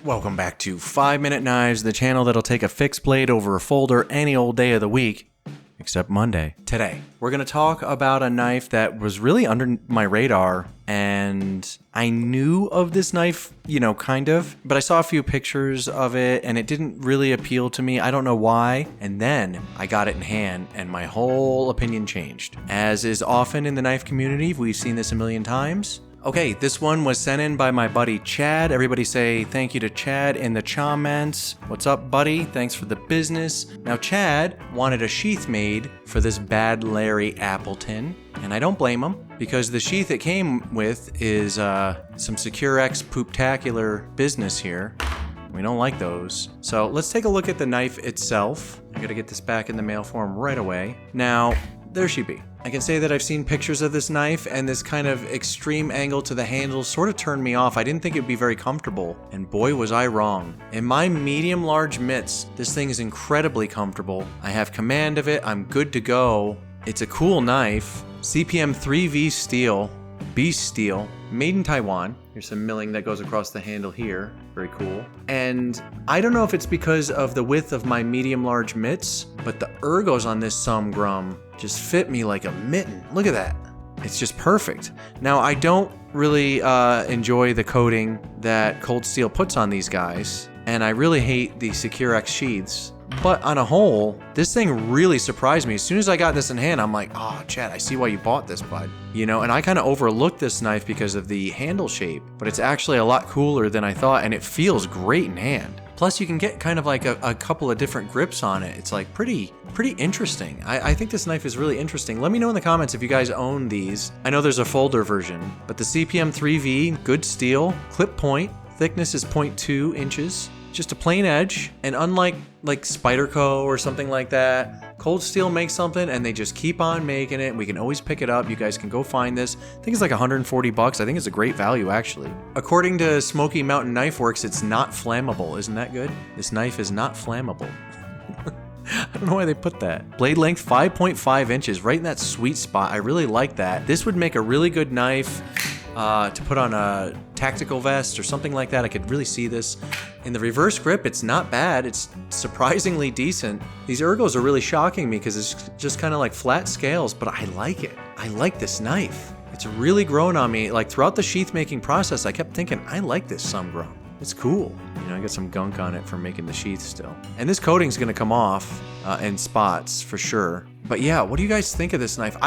Welcome back to 5-Minute Knives, the channel that'll take a fixed blade over a folder any old day of the week, except Monday. Today, we're going to talk about a knife that was really under my radar, and I knew of this knife, kind of, but I saw a few pictures of it, and it didn't really appeal to me. I don't know why. And then I got it in hand, and my whole opinion changed. As is often in the knife community, we've seen this a million times. Okay, this one was sent in by my buddy Chad. Everybody say thank you to Chad in the comments. What's up, buddy? Thanks for the business. Now, Chad wanted a sheath made for this bad Larry Appleton, and I don't blame him, because the sheath it came with is some Secure-X Pooptacular business here. We don't like those. So let's take a look at the knife itself. I gotta get this back in the mail form right away. Now, there she be. I can say that I've seen pictures of this knife, and this kind of extreme angle to the handle sort of turned me off. I didn't think it'd be very comfortable, and boy was I wrong. In my medium-large mitts, this thing is incredibly comfortable. I have command of it, I'm good to go. It's a cool knife. CPM 3V steel, beast steel, made in Taiwan. Here's some milling that goes across the handle here. Very cool. And I don't know if it's because of the width of my medium-large mitts, but the ergos on this Grum just fit me like a mitten. Look at that. It's just perfect. Now, I don't really enjoy the coating that Cold Steel puts on these guys, and I really hate the Secure-X sheaths. But on a whole, this thing really surprised me. As soon as I got this in hand, I'm like, oh, Chad, I see why you bought this, bud. And I kind of overlooked this knife because of the handle shape, but it's actually a lot cooler than I thought, and it feels great in hand. Plus, you can get kind of like a couple of different grips on it. It's like pretty interesting. I think this knife is really interesting. Let me know in the comments if you guys own these. I know there's a folder version, but the CPM 3V, good steel, clip point, thickness is 0.2 inches. Just a plain edge, and unlike like Spyderco or something like that, Cold Steel makes something and they just keep on making it. We can always pick it up. You guys can go find this. I think it's like 140 bucks. I think it's a great value, actually. According to Smoky Mountain Knife Works, it's not flammable. Isn't that good? This knife is not flammable. I don't know why they put that. Blade length 5.5 inches, right in that sweet spot. I really like that. This would make a really good knife to put on a tactical vest or something like that. I could really see this. In the reverse grip, it's not bad. It's surprisingly decent. These ergos are really shocking me because it's just kind of like flat scales, but I like it. I like this knife. It's really grown on me. Like throughout the sheath making process, I kept thinking, I like this Grum. It's cool. I got some gunk on it from making the sheath still. And this coating's gonna come off in spots for sure. But yeah, what do you guys think of this knife?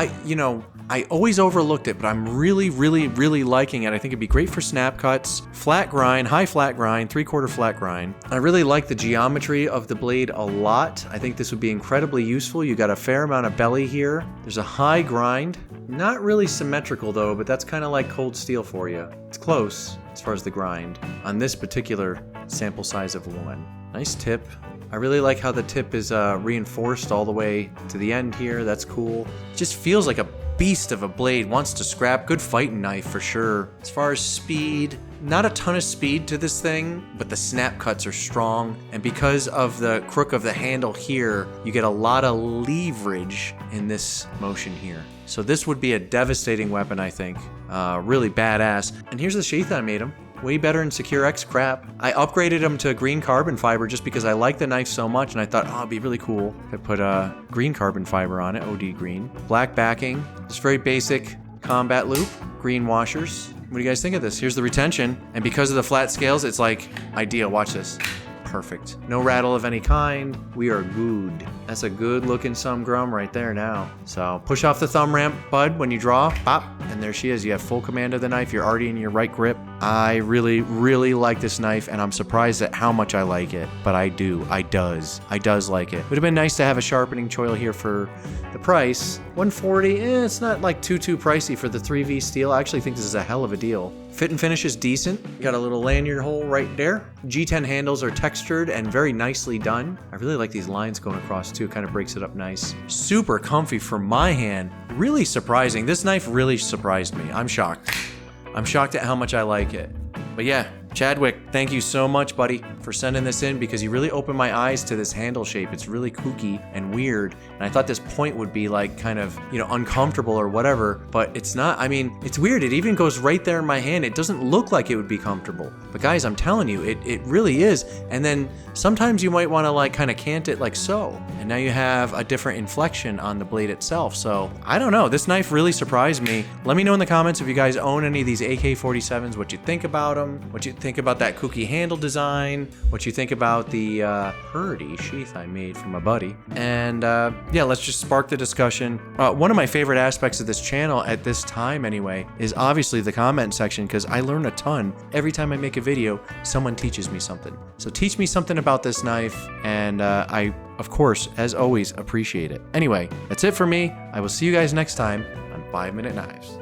I always overlooked it, but I'm really liking it. I think it'd be great for snap cuts, flat grind, high flat grind, 3/4 flat grind. I really like the geometry of the blade a lot. I think this would be incredibly useful. You got a fair amount of belly here. There's a high grind. Not really symmetrical though, but that's kind of like Cold Steel for you. It's close as far as the grind on this particular sample size of one. Nice tip. I really like how the tip is reinforced all the way to the end here. That's cool. It just feels like a beast of a blade. Wants to scrap. Good fighting knife for sure. As far as speed, not a ton of speed to this thing, but the snap cuts are strong. And because of the crook of the handle here, you get a lot of leverage in this motion here. So this would be a devastating weapon, I think. Really badass. And here's the sheath I made him. Way better than Secure-X crap. I upgraded him to green carbon fiber just because I like the knife so much, and I thought, oh, it'd be really cool if I put green carbon fiber on it, OD green. Black backing, just very basic combat loop, green washers. What do you guys think of this? Here's the retention, and because of the flat scales, it's like ideal. Watch this. Perfect. No rattle of any kind. We are good. That's a good looking Grum right there now. So push off the thumb ramp, bud, when you draw, pop, and there she is. You have full command of the knife. You're already in your right grip. I really like this knife, and I'm surprised at how much I like it, but I do. I does like it. Would have been nice to have a sharpening choil here for the price. $140, it's not like too pricey for the 3V steel. I actually think this is a hell of a deal. Fit and finish is decent. Got a little lanyard hole right there. G10 handles are textured and very nicely done. I really like these lines going across too. Kind of breaks it up nice. Super comfy for my hand. Really surprising. This knife really surprised me. I'm shocked. I'm shocked at how much I like it. But yeah, Chadwick, thank you so much, buddy, for sending this in because you really opened my eyes to this handle shape. It's really kooky and weird. And I thought this point would be like kind of, uncomfortable or whatever, but it's not. I mean, it's weird. It even goes right there in my hand. It doesn't look like it would be comfortable. But guys, I'm telling you, it really is. And then sometimes you might want to like kind of cant it like so. And now you have a different inflection on the blade itself. So I don't know. This knife really surprised me. Let me know in the comments if you guys own any of these AK-47s, what you think about them, what you think about that kooky handle design, what you think about the Purdy sheath I made for my buddy. And yeah, let's just spark the discussion. One of my favorite aspects of this channel at this time anyway is obviously the comment section because I learn a ton. Every time I make a video, someone teaches me something. So teach me something about this knife and I, of course, as always, appreciate it. Anyway, that's it for me. I will see you guys next time on 5 Minute Knives.